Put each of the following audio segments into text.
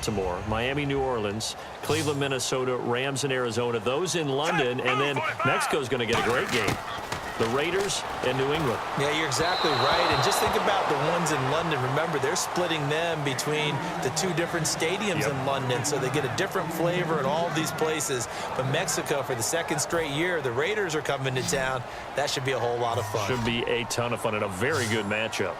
Baltimore, Miami, New Orleans, Cleveland, Minnesota, Rams, and Arizona. Those in London, and then Mexico's going to get a great game. The Raiders and New England. Yeah, you're exactly right. And just think about the ones in London. Remember, they're splitting them between the two different stadiums in London, so they get a different flavor in all of these places. But Mexico, for the second straight year, the Raiders are coming to town. That should be a whole lot of fun. Should be a ton of fun and a very good matchup.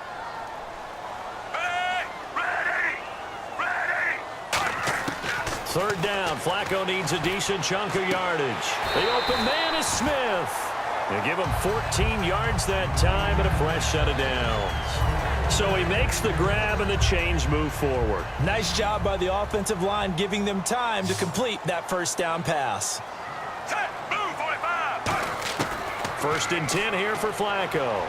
Third down. Flacco needs a decent chunk of yardage. The open man is Smith. They give him 14 yards that time and a fresh set of downs. So he makes the grab and the chains move forward. Nice job by the offensive line giving them time to complete that first down pass. First and 10 here for Flacco.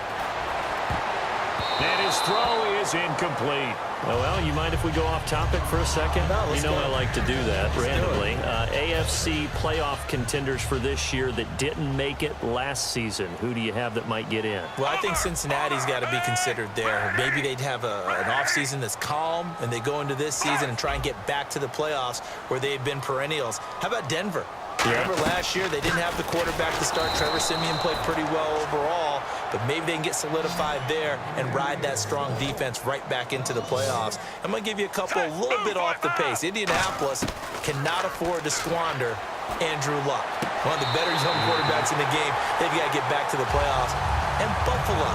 And his throw is incomplete. Oh, well, you mind if we go off topic for a second? No, you know go. I like to do that randomly. AFC playoff contenders for this year that didn't make it last season. Who do you have that might get in? Well, I think Cincinnati's got to be considered there. Maybe they'd have an offseason that's calm, and they go into this season and try and get back to the playoffs where they've been perennials. How about Denver? Yeah. Remember last year they didn't have the quarterback to start. Trevor Siemian played pretty well overall, but maybe they can get solidified there and ride that strong defense right back into the playoffs. I'm going to give you a little bit off the pace. Indianapolis cannot afford to squander Andrew Luck, one of the better young quarterbacks in the game. They've got to get back to the playoffs. And Buffalo,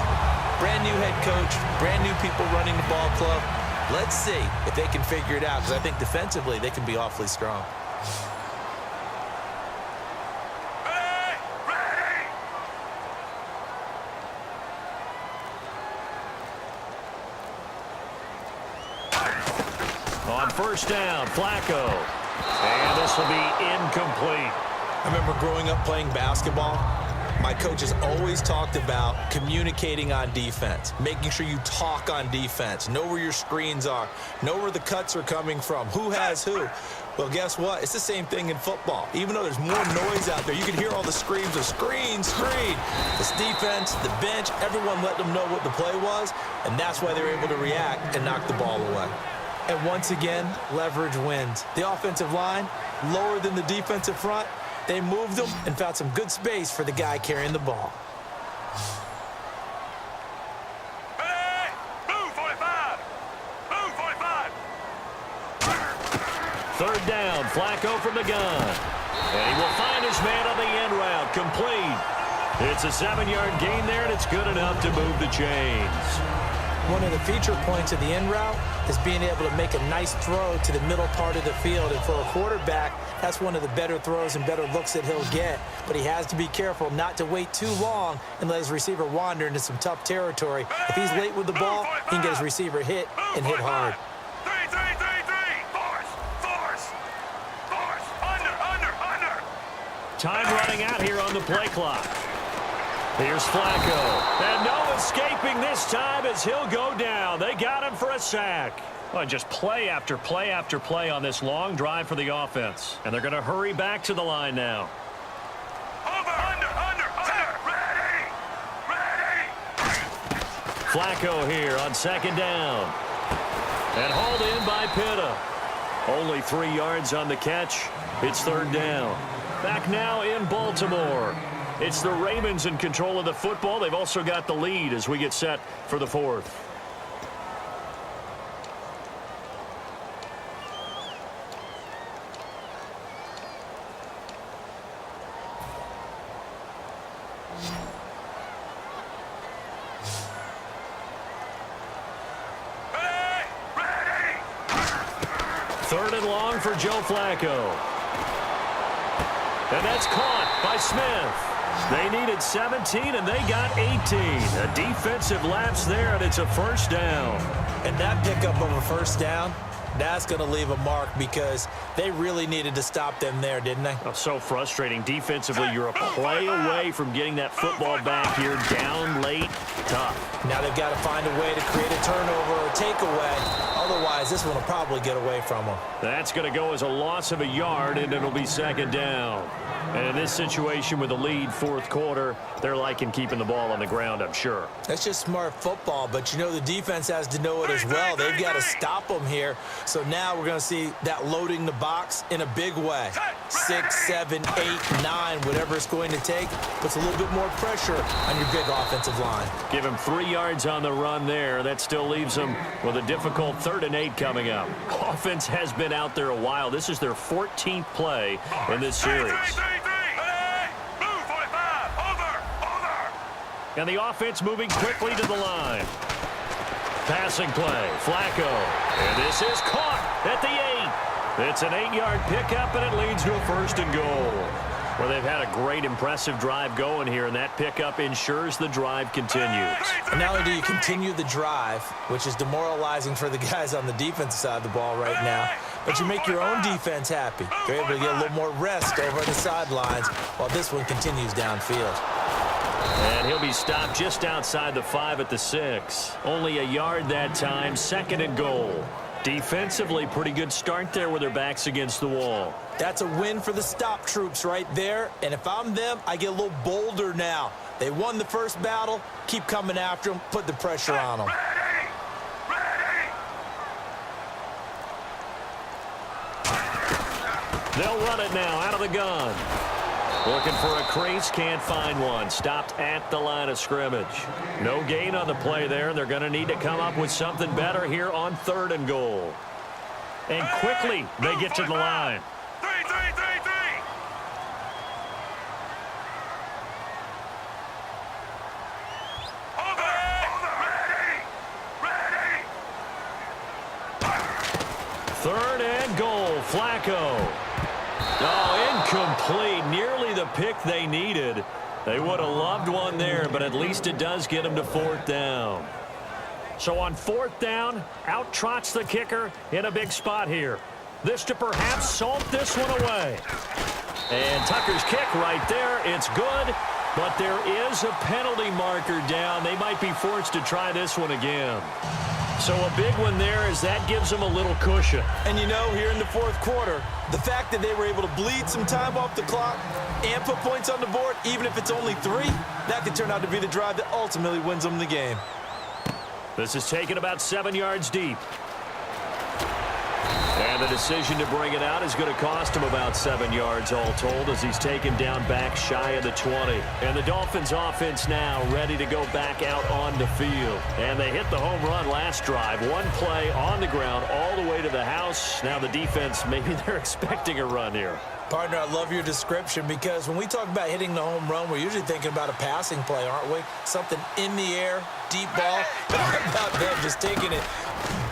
brand new head coach, brand new people running the ball club. Let's see if they can figure it out, because I think defensively they can be awfully strong. On first down, Flacco. And this will be incomplete. I remember growing up playing basketball. My coaches always talked about communicating on defense, making sure you talk on defense, know where your screens are, know where the cuts are coming from, who has who. Well, guess what? It's the same thing in football. Even though there's more noise out there, you can hear all the screams of screen, screen. This defense, the bench, everyone let them know what the play was, and that's why they were able to react and knock the ball away. And once again, leverage wins. The offensive line, lower than the defensive front, they moved them and found some good space for the guy carrying the ball. Hey, blue 45. Blue 45. Third down, Flacco from the gun. And he will find his man on the end route, complete. It's a 7-yard gain there, and it's good enough to move the chains. One of the feature points of the end route is being able to make a nice throw to the middle part of the field. And for a quarterback, that's one of the better throws and better looks that he'll get. But he has to be careful not to wait too long and let his receiver wander into some tough territory. If he's late with the ball, he can get his receiver hit and hit hard. 3. Force. Under. Time running out here on the play clock. Here's Flacco. And no escaping this time as he'll go down. They got him for a sack. Well, just play after play after play on this long drive for the offense. And they're going to hurry back to the line now. Under. Ready. Flacco here on second down. And hauled in by Pitta. Only 3 yards on the catch. It's third down. Back now in Baltimore. It's the Ravens in control of the football. They've also got the lead as we get set for the fourth. Hey, ready. Third and long for Joe Flacco. And that's caught by Smith. They needed 17, and they got 18. A defensive lapse there, and it's a first down. And that pickup of a first down, that's going to leave a mark because they really needed to stop them there, didn't they? Oh, so frustrating. Defensively, you're a play away from getting that football back here. Down late, tough. Now they've got to find a way to create a turnover or takeaway. Otherwise, this one will probably get away from them. That's going to go as a loss of a yard, and it'll be second down. And in this situation with a lead fourth quarter, they're liking keeping the ball on the ground, I'm sure. That's just smart football, but you know the defense has to know it as well. They've got to stop them here. So now we're going to see that loading the box in a big way. 6, 7, 8, 9, whatever it's going to take, puts a little bit more pressure on your big offensive line. Give him 3 yards on the run there. That still leaves them with a difficult 3rd and 8 coming up. Offense has been out there a while. This is their 14th play in this series. And the offense moving quickly to the line. Passing play, Flacco. And this is caught at the 8. It's an 8-yard pickup, and it leads to a 1st and goal. Well, they've had a great, impressive drive going here, and that pickup ensures the drive continues. And not only do you continue the drive, which is demoralizing for the guys on the defensive side of the ball right now, but you make your own defense happy. You're able to get a little more rest over on the sidelines while this one continues downfield. And he'll be stopped just outside the 5 at the 6. Only a yard that time, 2nd and goal. Defensively, pretty good start there with their backs against the wall. That's a win for the stop troops right there. And if I'm them, I get a little bolder now. They won the first battle. Keep coming after them. Put the pressure on them. They'll run it now out of the gun. Looking for a crease, can't find one. Stopped at the line of scrimmage. No gain on the play there. They're going to need to come up with something better here on 3rd and goal. And quickly, they get to the line. 3. Third and goal, Flacco. Oh, incomplete. Nearly the pick they needed. They would have loved one there, but at least it does get them to 4th down. So on 4th down, out trots the kicker in a big spot here. This to perhaps salt this one away. And Tucker's kick right there. It's good, but there is a penalty marker down. They might be forced to try this one again. So a big one there as that gives them a little cushion. And you know, here in the fourth quarter, the fact that they were able to bleed some time off the clock and put points on the board, even if it's only 3, that could turn out to be the drive that ultimately wins them the game. This is taken about 7 yards deep. And the decision to bring it out is going to cost him about 7 yards all told as he's taken down back shy of the 20. And the Dolphins offense now ready to go back out on the field. And they hit the home run last drive. One play on the ground all the way to the house. Now the defense, maybe they're expecting a run here. Partner, I love your description because when we talk about hitting the home run, we're usually thinking about a passing play, aren't we? Something in the air, deep ball. But how about them just taking it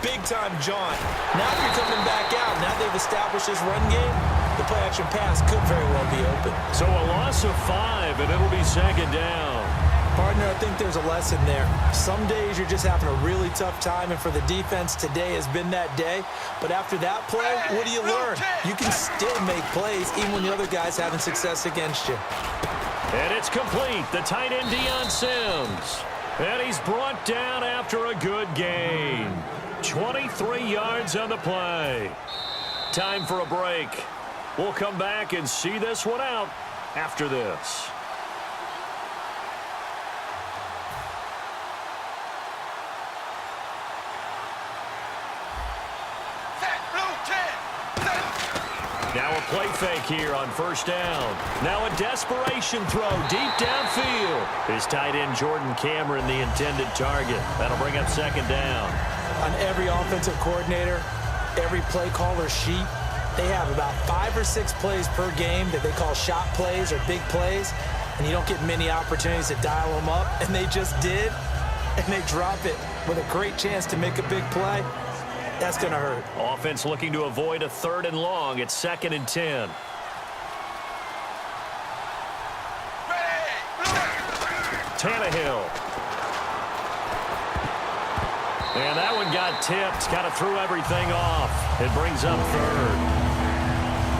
big-time jaunt? Now you're coming back out. Now they've established this run game. The play-action pass could very well be open. So a loss of 5, and it'll be 2nd down. Partner, I think there's a lesson there. Some days you're just having a really tough time, and for the defense, today has been that day. But after that play, what do you learn? You can still make plays even when the other guy's having success against you. And it's complete. The tight end, Deion Sims. And he's brought down after a good gain. 23 yards on the play. Time for a break. We'll come back and see this one out after this. Now a play fake here on 1st down. Now a desperation throw deep downfield. His tight end Jordan Cameron the intended target. That'll bring up 2nd down. On every offensive coordinator, every play caller sheet, they have about 5 or 6 plays per game that they call shot plays or big plays, and you don't get many opportunities to dial them up, and they just did, and they drop it with a great chance to make a big play. That's going to hurt. Offense looking to avoid a 3rd and long. It's 2nd and 10. Tannehill. And that one got tipped. Kind of threw everything off. It brings up 3rd.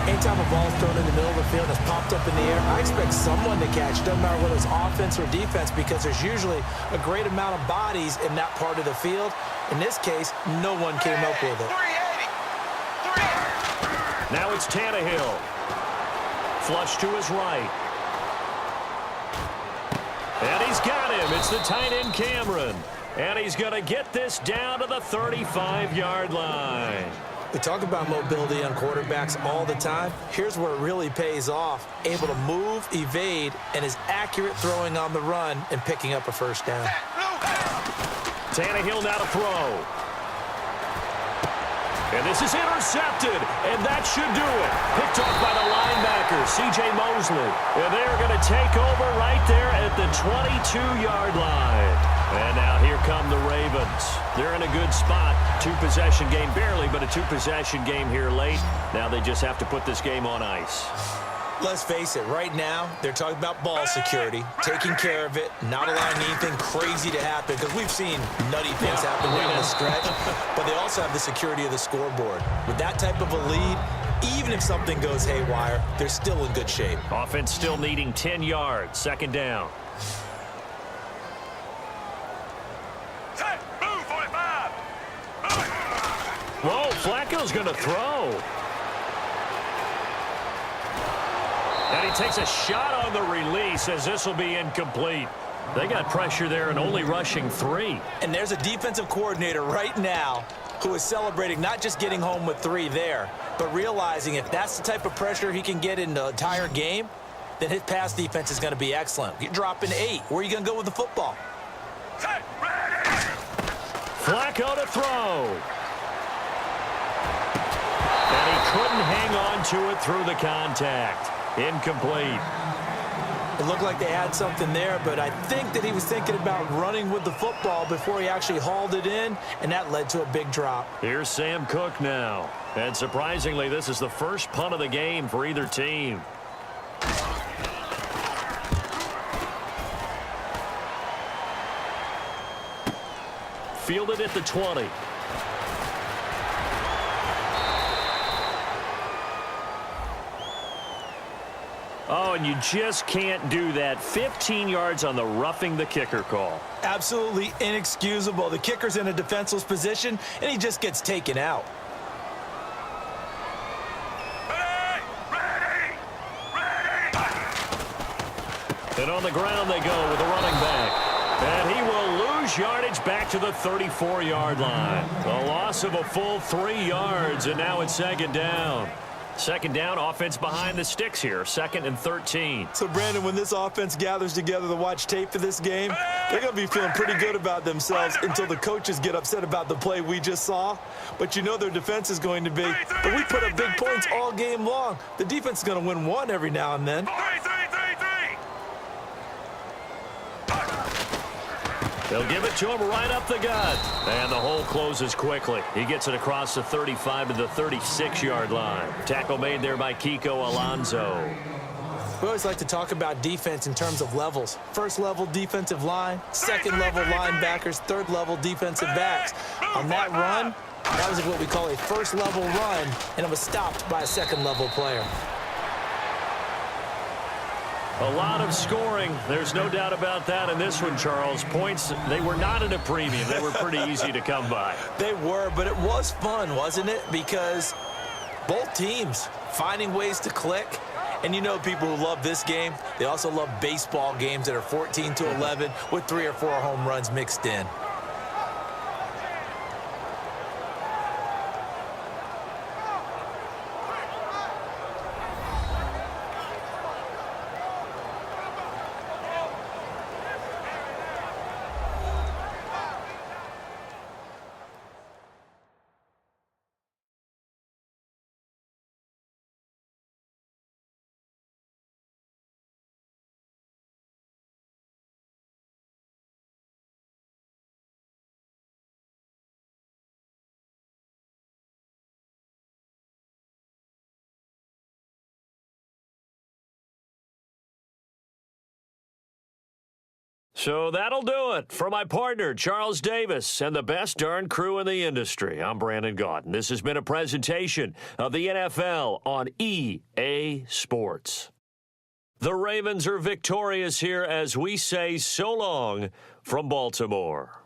Anytime a ball's thrown in the middle of the field and it's popped up in the air, I expect someone to catch. Doesn't matter whether it's offense or defense, because there's usually a great amount of bodies in that part of the field. In this case, no one came up with it. 380. Now it's Tannehill. Flush to his right. And he's got him. It's the tight end, Cameron. And he's going to get this down to the 35-yard line. We talk about mobility on quarterbacks all the time. Here's where it really pays off. Able to move, evade, and is accurate throwing on the run and picking up a first down. Tannehill now to throw. And this is intercepted, and that should do it. Picked off by the linebacker, C.J. Mosley. And they're going to take over right there at the 22-yard line. And now here come the Ravens. They're in a good spot. Two-possession game, barely, but a two-possession game here late. Now they just have to put this game on ice. Let's face it, right now, they're talking about ball security, taking care of it, not allowing anything crazy to happen, because we've seen nutty things happen down the stretch, but they also have the security of the scoreboard. With that type of a lead, even if something goes haywire, they're still in good shape. Offense still needing 10 yards, second down. Set. Move, 45. Whoa, Flacco's going to throw. And he takes a shot on the release as this will be incomplete. They got pressure there and only rushing 3. And there's a defensive coordinator right now who is celebrating not just getting home with 3 there, but realizing if that's the type of pressure he can get in the entire game, then his pass defense is going to be excellent. You're dropping 8. Where are you going to go with the football? Set. Ready. Flacco to throw. And he couldn't hang on to it through the contact. Incomplete. It looked like they had something there, but I think that he was thinking about running with the football before he actually hauled it in, and that led to a big drop. Here's Sam Cook now. And surprisingly, this is the first punt of the game for either team. Fielded at the 20. Oh, and you just can't do that. 15 yards on the roughing the kicker call. Absolutely inexcusable. The kicker's in a defenseless position, and he just gets taken out. Ready. Ready. Ready. And on the ground they go with the running back. And he will lose yardage back to the 34-yard line. A loss of a full 3 yards, and now it's second down. Second down, offense behind the sticks here. 2nd and 13. So, Brandon, when this offense gathers together to watch tape for this game, they're going to be feeling pretty good about themselves until the coaches get upset about the play we just saw. But you know their defense is going to be, but we put up big points all game long. The defense is going to win one every now and then. 3, 3, 3, 3. They'll give it to him right up the gut. And the hole closes quickly. He gets it across the 35 to the 36-yard line. Tackle made there by Kiko Alonso. We always like to talk about defense in terms of levels. First level defensive line, second level linebackers, third level defensive backs. On that run, that was what we call a first level run, and it was stopped by a second level player. A lot of scoring. There's no doubt about that in this one, Charles. Points, they were not at a premium. They were pretty easy to come by. They were, but it was fun, wasn't it? Because both teams finding ways to click. And you know people who love this game, they also love baseball games that are 14-11 with 3 or 4 home runs mixed in. So that'll do it. For my partner, Charles Davis, and the best darn crew in the industry, I'm Brandon Gaudin. This has been a presentation of the NFL on EA Sports. The Ravens are victorious here as we say so long from Baltimore.